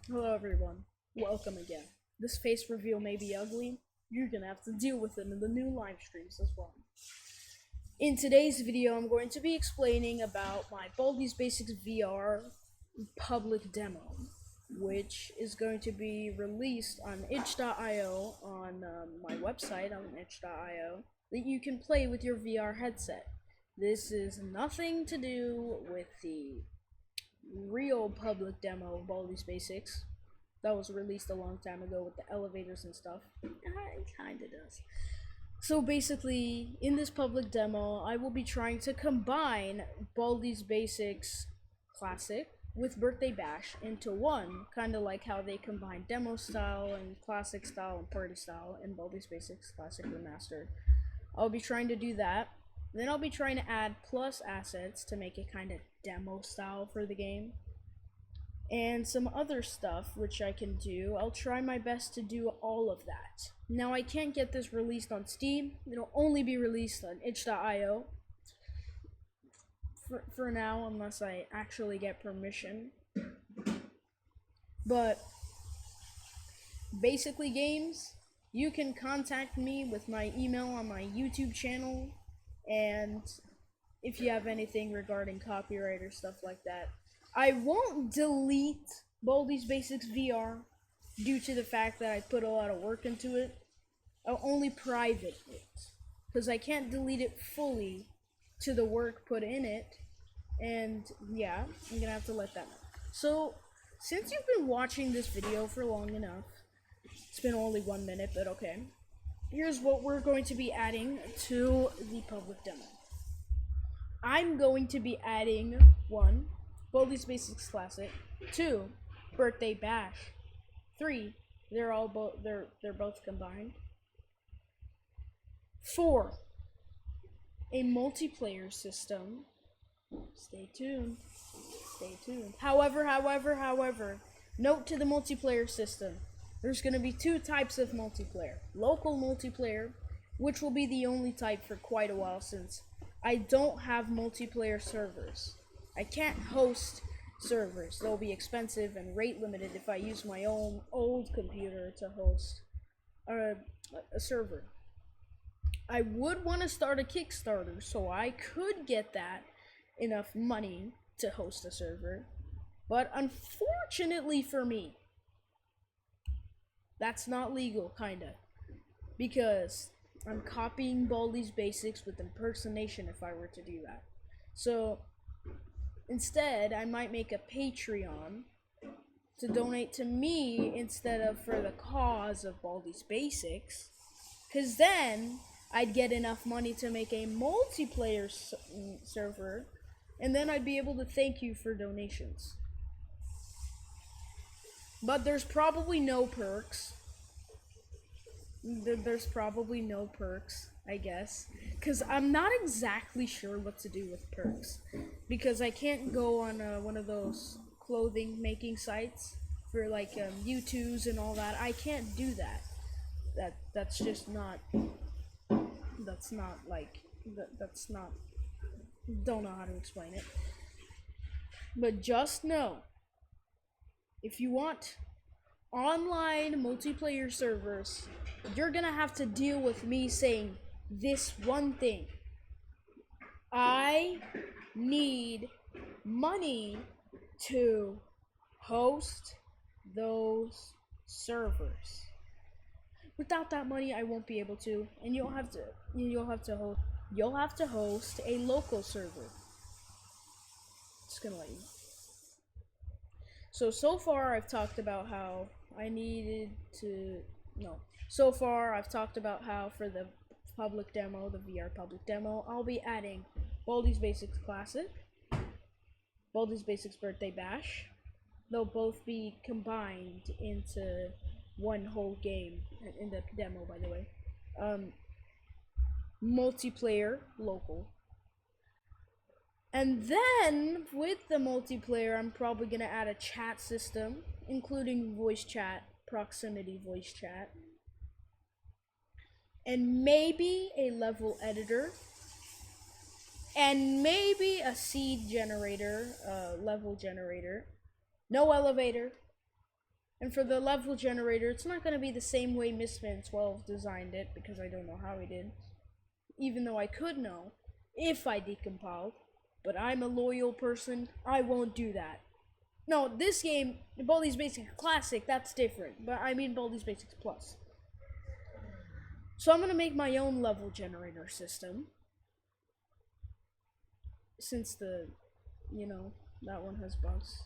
Hello everyone, welcome again. This face reveal may be ugly, you're gonna have to deal with it in the new live streams as well. In today's video, I'm going to be explaining about my Baldi's Basics VR public demo, which is going to be released on itch.io on my website on itch.io that you can play with your VR headset. This is nothing to do with the real public demo of Baldi's Basics that was released a long time ago with the elevators and stuff. It kinda does. So basically, in this public demo, I will be trying to combine Baldi's Basics Classic with Birthday Bash into one, kind of like how they combine demo style and classic style and party style in Baldi's Basics Classic Remastered. I'll be trying to do that. Then I'll be trying to add plus assets to make it kind of demo style for the game. And some other stuff which I can do. I'll try my best to do all of that. Now I can't get this released on Steam. It'll only be released on itch.io for now, unless I actually get permission. But basically games, you can contact me with my email on my YouTube channel, and if you have anything regarding copyright or stuff like that. I won't delete Baldi's Basics VR due to the fact that I put a lot of work into it. I'll only private it, because I can't delete it fully to the work put in it, and yeah, I'm gonna have to let that know. So, since you've been watching this video for long enough, it's been only 1 minute, but okay, here's what we're going to be adding to the public demo. I'm going to be adding 1, Baldi's Basics Classic, 2, Birthday Bash, 3, they're both combined, 4, a multiplayer system. Stay tuned. However, note to the multiplayer system. There's going to be 2 types of multiplayer. Local multiplayer, which will be the only type for quite a while since I don't have multiplayer servers. I can't host servers. They'll be expensive and rate limited if I use my own old computer to host a server. I would want to start a Kickstarter so I could get that enough money to host a server, but unfortunately for me, that's not legal, kinda, because I'm copying Baldi's Basics with impersonation if I were to do that. So instead, I might make a Patreon to donate to me instead of for the cause of Baldi's Basics, because then I'd get enough money to make a multiplayer server, and then I'd be able to thank you for donations. But there's probably no perks. I guess. Because I'm not exactly sure what to do with perks. Because I can't go on one of those clothing making sites for like U2s and all that. I can't do that. That's just not... That's not like... That's not... Don't know how to explain it. But just know, if you want online multiplayer servers, you're gonna have to deal with me saying this one thing. I need money to host those servers. Without that money, I won't be able to, and you'll have to host a local server. Just gonna let you know. So far I've talked about how I've talked about how for the public demo, the VR public demo, I'll be adding Baldi's Basics Classic, Baldi's Basics Birthday Bash. They'll both be combined into one whole game in the demo, by the way. Multiplayer, local. And then, with the multiplayer, I'm probably gonna add a chat system, including voice chat, proximity voice chat, and maybe a level editor, and maybe a seed generator, level generator. No elevator, And for the level generator, it's not going to be the same way Mistman 12 designed it, because I don't know how he did. Even though I could know if I decompiled. But I'm a loyal person, I won't do that. No, this game, Baldi's Basics Classic, that's different. But I mean Baldi's Basics Plus. So I'm going to make my own level generator system. Since that one has bugs.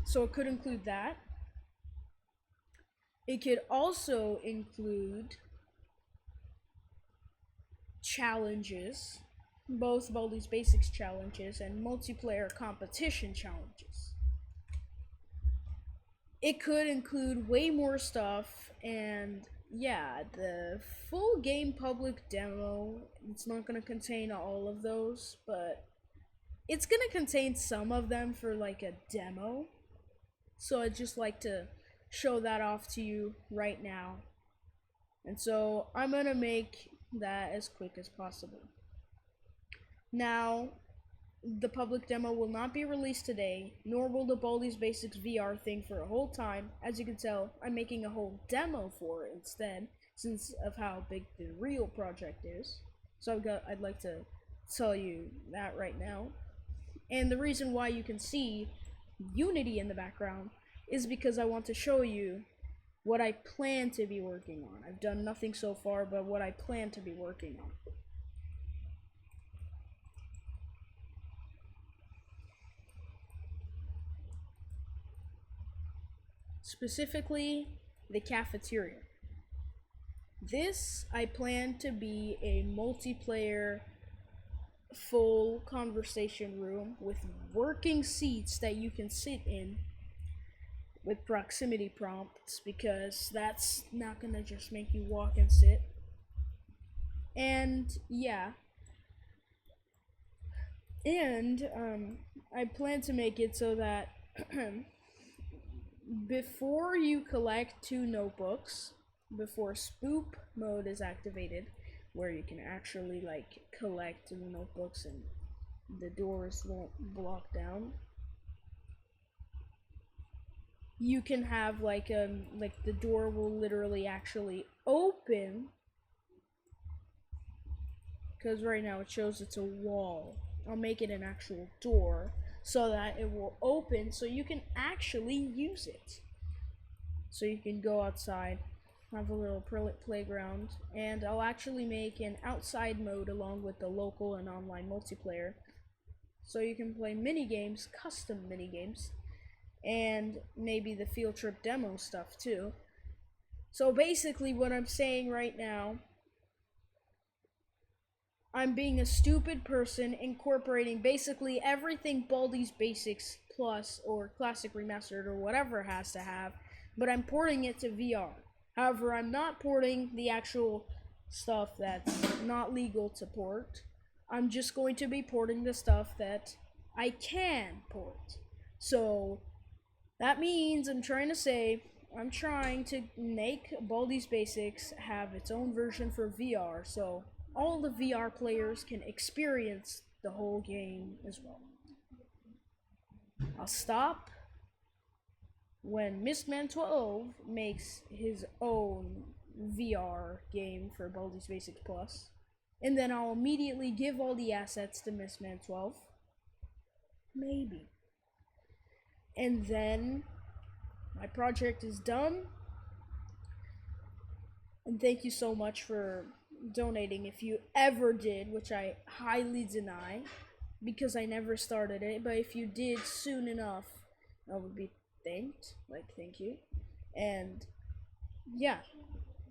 So it could include that. It could also include challenges, both Baldi's Basics challenges and multiplayer competition challenges. It could include way more stuff, and yeah, the full game public demo, it's not going to contain all of those, but it's going to contain some of them for like a demo. So I'd just like to show that off to you right now. And so I'm going to make that as quick as possible. Now, the public demo will not be released today, nor will the Baldi's Basics VR thing for a whole time. As you can tell, I'm making a whole demo for it instead, since of how big the real project is. So I'd like to tell you that right now. And the reason why you can see Unity in the background is because I want to show you what I plan to be working on. I've done nothing so far, but what I plan to be working on. Specifically, the cafeteria. This, I plan to be a multiplayer full conversation room with working seats that you can sit in with proximity prompts, because that's not gonna just make you walk and sit. And yeah, and I plan to make it so that before you collect 2 notebooks, before spoop mode is activated, where you can actually like collect the notebooks and the doors won't block down, you can have like the door will literally actually open, because right now it shows it's a wall. I'll make it an actual door so that it will open so you can actually use it. So you can go outside, have a little playground, and I'll actually make an outside mode along with the local and online multiplayer, so you can play mini games, custom mini games, and maybe the field trip demo stuff too. So basically what I'm saying right now, I'm being a stupid person incorporating basically everything Baldi's Basics Plus or Classic Remastered or whatever has to have, but I'm porting it to VR. However, I'm not porting the actual stuff that's not legal to port. I'm just going to be porting the stuff that I can port. So that means I'm trying to make Baldi's Basics have its own version for VR, so all the VR players can experience the whole game as well. I'll stop when Mistman 12 makes his own VR game for Baldi's Basics Plus, and then I'll immediately give all the assets to Mistman 12. Maybe. And then my project is done. And thank you so much for donating, if you ever did, which I highly deny because I never started it, but if you did soon enough, I would be thanked. Thank you. And yeah,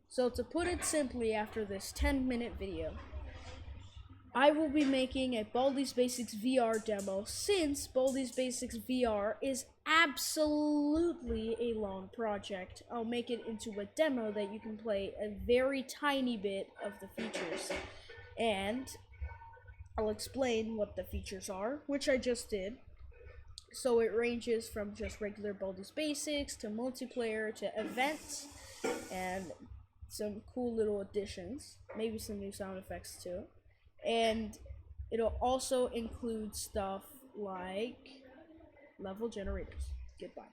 so to put it simply, after this 10-minute video, I will be making a Baldi's Basics VR demo, since Baldi's Basics VR is absolutely a long project. I'll make it into a demo that you can play a very tiny bit of the features, and I'll explain what the features are, which I just did. So it ranges from just regular Baldi's Basics to multiplayer to events and some cool little additions, maybe some new sound effects too. And it'll also include stuff like level generators. Goodbye.